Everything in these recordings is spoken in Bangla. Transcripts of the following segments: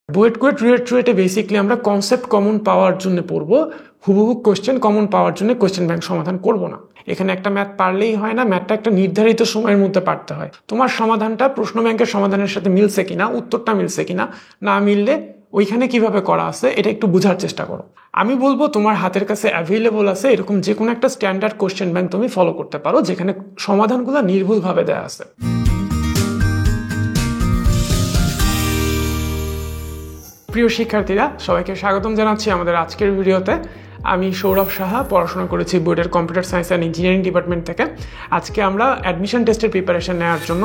বুয়েটে বেসিক্যালি আমরা কনসেপ্ট কমন পাওয়ার জন্য পড়বো, হুবহু কোশ্চেন কমন পাওয়ার জন্য কোশ্চেন ব্যাংক সমাধান করব না। এখানে একটা ম্যাথ পারলেই হয় না, ম্যাথটা একটা নির্ধারিত সময়ের মধ্যে পারতে হয়। তোমার সমাধানটা প্রশ্ন ব্যাংকের সমাধানের সাথে মিলছে কিনা, উত্তরটা মিলছে কিনা, না মিললে ওইখানে কিভাবে করা আছে এটা একটু বোঝার চেষ্টা করো। আমি বলবো তোমার হাতের কাছে অ্যাভেলেবল আছে এরকম যে কোনো একটা স্ট্যান্ডার্ড কোশ্চেন ব্যাংক তুমি ফলো করতে পারো, যেখানে সমাধানগুলো নির্ভুলভাবে দেওয়া আছে। প্রিয় শিক্ষার্থীরা, সবাইকে স্বাগতম জানাচ্ছি আমাদের আজকের ভিডিওতে। আমি সৌরভ সাহা, পড়াশোনা করেছি বুয়েটের computer science and engineering department থেকে। আজকে আমরা অ্যাডমিশন টেস্টের প্রিপারেশন নেওয়ার জন্য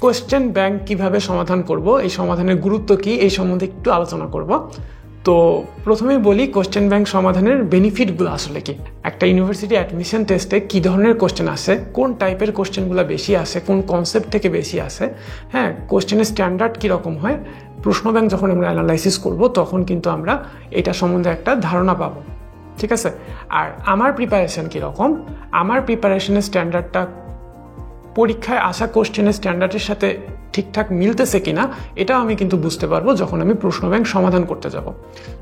কোশ্চেন ব্যাংক কিভাবে সমাধান করব, এই সমাধানের গুরুত্ব কী, এই সম্বন্ধে একটু আলোচনা করব। তো প্রথমেই বলি কোশ্চেন ব্যাংক সমাধানের বেনিফিটগুলো আসলে কি। একটা ইউনিভার্সিটি অ্যাডমিশন টেস্টে কী ধরনের কোশ্চেন আসে, কোন টাইপের কোশ্চেনগুলো বেশি আসে, কোন কনসেপ্ট থেকে বেশি আসে, হ্যাঁ, কোশ্চেনের স্ট্যান্ডার্ড কীরকম হয়, প্রশ্ন ব্যাংক যখন আমরা অ্যানালাইসিস করব তখন কিন্তু আমরা এটা সম্বন্ধে একটা ধারণা পাবো, ঠিক আছে। আর আমার প্রিপারেশন কীরকম, আমার প্রিপারেশনের স্ট্যান্ডার্ডটা পরীক্ষায় আসা কোশ্চেনের স্ট্যান্ডার্ডের সাথে ঠিকঠাক মিলতেছে কিনা এটাও আমি কিন্তু বুঝতে পারবো যখন আমি প্রশ্ন ব্যাংক সমাধান করতে যাব।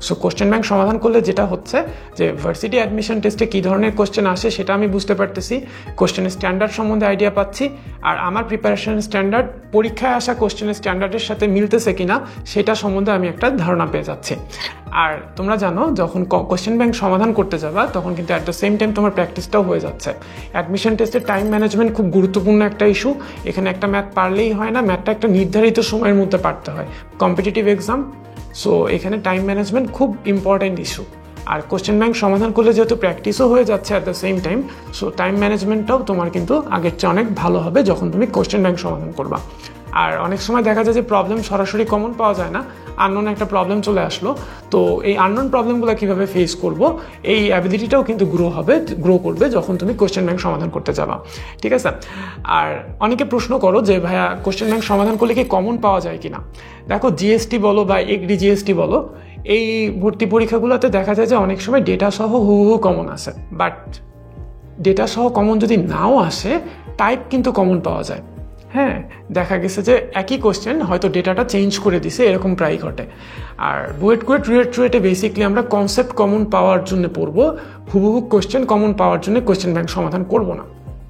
সো কোশ্চেন ব্যাংক সমাধান করলে যেটা হচ্ছে যে ভার্সিটি অ্যাডমিশন টেস্টে কী ধরনের কোশ্চেন আসে সেটা আমি বুঝতে পারতেছি, কোশ্চেনের স্ট্যান্ডার্ড সম্বন্ধে আইডিয়া পাচ্ছি, আর আমার প্রিপারেশনের স্ট্যান্ডার্ড পরীক্ষায় আসা কোশ্চেনের স্ট্যান্ডার্ডের সাথে মিলতেছে কিনা সেটা সম্বন্ধে আমি একটা ধারণা পেয়ে যাচ্ছি। আর তোমরা জানো যখন কোশ্চেন ব্যাংক সমাধান করতে যাবা তখন কিন্তু অ্যাট দ্য সেম টাইম তোমার প্র্যাকটিসটাও হয়ে যাচ্ছে। অ্যাডমিশন টেস্টের টাইম ম্যানেজমেন্ট খুব গুরুত্বপূর্ণ একটা ইস্যু। এখানে একটা ম্যাথ পারলেই হয় না, ম্যাথটা একটা নির্ধারিত সময়ের মধ্যে পারতে হয়, কম্পিটিটিভ এক্সাম। সো এখানে টাইম ম্যানেজমেন্ট খুব ইম্পর্ট্যান্ট ইস্যু। আর কোশ্চেন ব্যাংক সমাধান করলে যেহেতু প্র্যাকটিসও হয়ে যাচ্ছে at the same time, so time ম্যানেজমেন্টটাও তোমার কিন্তু আগের চেয়ে অনেক ভালো হবে যখন তুমি কোশ্চেন ব্যাংক সমাধান করবা। আর অনেক সময় দেখা যায় যে প্রবলেম সরাসরি কমন পাওয়া যায় না, আননোন একটা প্রবলেম চলে আসলো। তো এই আননোন প্রবলেমগুলো কীভাবে ফেস করব, এই অ্যাবিলিটিটাও কিন্তু গ্রো করবে যখন তুমি কোশ্চেন ব্যাংক সমাধান করতে যাবা, ঠিক আছে। আর অনেকে প্রশ্ন করো যে ভাইয়া কোশ্চেন ব্যাংক সমাধান করলে কি কমন পাওয়া যায় কিনা। দেখো জিএসটি বলো বা এগ্রি জিএসটি বলো, এই ভর্তি পরীক্ষাগুলোতে দেখা যায় যে অনেক সময় ডেটা সহ হুবহু কমন আসে, বাট ডেটা সহ কমন যদি নাও আসে টাইপ কিন্তু কমন পাওয়া যায়। হ্যাঁ, দেখা গেছে যে একই কোশ্চেন হয়তো ডেটাটা চেঞ্জ করে দিছে, এরকম প্রায় ঘটে। আর বুয়েটে বেসিক্যালি আমরা কনসেপ্ট কমন পাওয়ার জন্য পড়বো, হুবহু কোশ্চেন কমন পাওয়ার জন্য কোশ্চেন ব্যাংক সমাধান করব না।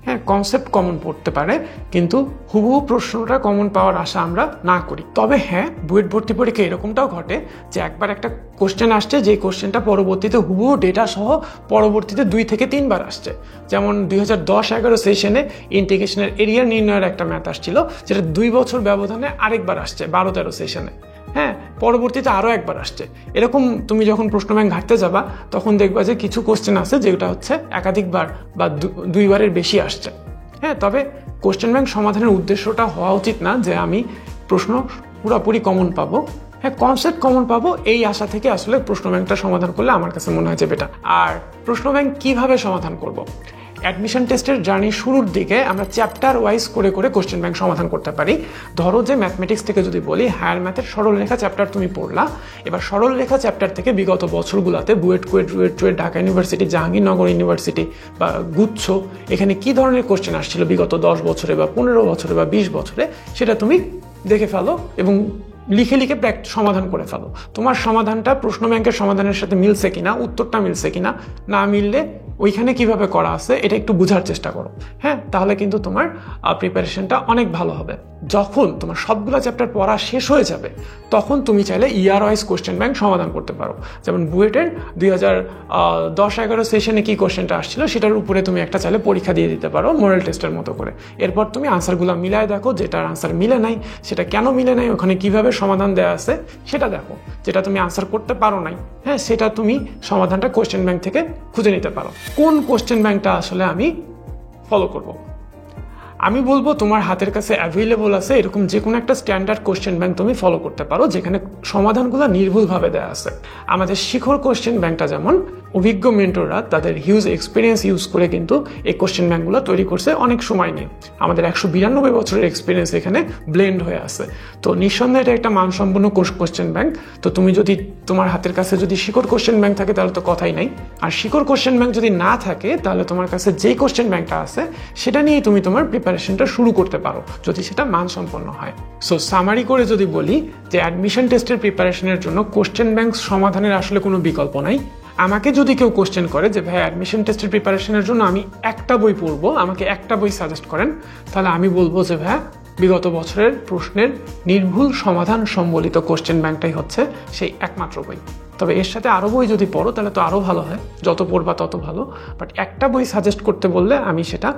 হ্যাঁ, কনসেপ্ট কমন পড়তে পারে কিন্তু হুবহু প্রশ্নটা কমন পাওয়ার আশা আমরা না করি। তবে হ্যাঁ, বুয়েট ভর্তি পরীক্ষা এরকমটাও ঘটে যে একবার একটা কোশ্চেন আসছে, যে কোশ্চেনটা পরবর্তীতে হুবহু ডেটা সহ পরবর্তীতে 2 থেকে 3 বার আসছে। যেমন 2010-11 সেশনে ইন্টিগ্রেশনের এরিয়া নির্ণয়ের একটা ম্যাথ আসছিল, যেটা 2 বছর ব্যবধানে আরেকবার আসছে 12-13 সেশনে। হ্যাঁ, পরবর্তীতে আরও একবার আসছে। এরকম তুমি যখন প্রশ্ন ব্যাংক ঘাটতে যাবা তখন দেখবা যে কিছু কোশ্চেন আছে যেটা হচ্ছে একাধিকবার বা 2 বারের বেশি আসছে। হ্যাঁ, তবে কোশ্চেন ব্যাংক সমাধানের উদ্দেশ্যটা হওয়া উচিত না যে আমি প্রশ্ন পুরোপুরি কমন পাবো, হ্যাঁ কনসেপ্ট কমন পাবো, এই আশা থেকে আসলে প্রশ্ন ব্যাংকটা সমাধান করলে আমার কাছে মনে হয় যে বেটার। আর প্রশ্ন ব্যাংক কীভাবে সমাধান করব। অ্যাডমিশন টেস্টের জার্নি শুরুর দিকে আমরা চ্যাপ্টার ওয়াইজ করে কোশ্চেন ব্যাংক সমাধান করতে পারি। ধরো যে ম্যাথমেটিক্স থেকে যদি বলি, হায়ার ম্যাথের সরলরেখা চ্যাপ্টার তুমি পড়লা, এবার সরলরেখা চ্যাপ্টার থেকে বিগত বছরগুলোতে বুয়েট, ঢাকা ইউনিভার্সিটি, জাহাঙ্গীরনগর ইউনিভার্সিটি বা গুচ্ছ, এখানে কী ধরনের কোশ্চেন আসছিল বিগত 10 বছরে বা 15 বছরে বা 20 বছরে, সেটা তুমি দেখে ফেলো এবং লিখে সমাধান করে ফেলো। তোমার সমাধানটা প্রশ্ন ব্যাংকের সমাধানের সাথে মিলছে কিনা, উত্তরটা মিলছে কিনা, না মিললে ওইখানে কিভাবে করা আছে এটা একটু বোঝার চেষ্টা করো। হ্যাঁ, তাহলে কিন্তু তোমার প্রিপারেশনটা অনেক ভালো হবে। যখন তোমার সবগুলো চ্যাপ্টার পড়া শেষ হয়ে যাবে তখন তুমি চাইলে ইয়ার ওয়াইজ কোশ্চেন ব্যাংক সমাধান করতে পারো। যেমন বুয়েটের 2010-11 সেশনে কি কোশ্চেনটা আসছিল সেটার উপরে তুমি একটা চাইলে পরীক্ষা দিয়ে দিতে পারো মডেল টেস্টের মতো করে। এরপর তুমি আনসারগুলো মিলায় দেখো, যেটার আনসার মিলে নাই সেটা কেন মিলে নাই, ওখানে কিভাবে সমাধান দেওয়া আছে সেটা দেখো। যেটা তুমি আনসার করতে পারো নাই, হ্যাঁ, সেটা তুমি সমাধানটা কোশ্চেন ব্যাংক থেকে খুঁজে নিতে পারো। কোন কোশ্চেন ব্যাংকটা আসলে আমি ফলো করব। আমি বলবো তোমার হাতের কাছে অ্যাভেলেবল আছে এরকম যে কোনো একটা স্ট্যান্ডার্ড কোশ্চেন ব্যাংক তুমি ফলো করতে পারো, যেখানে সমাধানগুলো নির্ভুলভাবে দেওয়া আছে। আমাদের শিখর কোশ্চেন ব্যাংকটা যেমন অভিজ্ঞ মেন্টররা তাদের হিউজ এক্সপিরিয়েন্স ইউজ করে কিন্তু এই কোশ্চেন ব্যাংকগুলো তৈরি করছে অনেক সময় নিয়ে। আমাদের 192 বছরের এক্সপিরিয়েন্স এখানে ব্লেন্ড হয়ে আছে। তো নিঃসন্দেহে এটা একটা মানসম্পন্ন কোশ্চেন ব্যাংক। তো তুমি যদি তোমার হাতের কাছে যদি শিখর কোশ্চেন ব্যাংক থাকে তাহলে তো কথাই নাই। আর শিখর কোশ্চেন ব্যাংক যদি না থাকে তাহলে তোমার কাছে যেই কোশ্চেন ব্যাংকটা আছে সেটা নিয়েই তুমি তোমার প্রিপারেশনটা শুরু করতে পারো যদি সেটা মানসম্পন্ন হয়। সো সামারি করে যদি বলি যে অ্যাডমিশন টেস্টের প্রিপারেশনের জন্য কোশ্চেন ব্যাংক সমাধানের আসলে কোনো বিকল্প নাই। আমাকে যদি কেউ কোশ্চেন করে যে ভাই অ্যাডমিশন টেস্টের প্রিপারেশনের জন্য আমি একটা বই পড়বো, আমাকে একটা বই সাজেস্ট করেন, তাহলে আমি বলবো যে ভাই বিগত বছরের প্রশ্নের নির্ভুল সমাধান সম্বলিত কোশ্চেন ব্যাংকটাই হচ্ছে সেই একমাত্র বই। তবে এর সাথে আরও বই যদি পড়ো তাহলে তো আরও ভালো হয়, যত পড়বা তত ভালো। বাট একটা বই সাজেস্ট করতে বললে আমি সেটা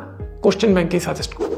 কোশ্চেন ব্যাংকেই সাজেস্ট করব।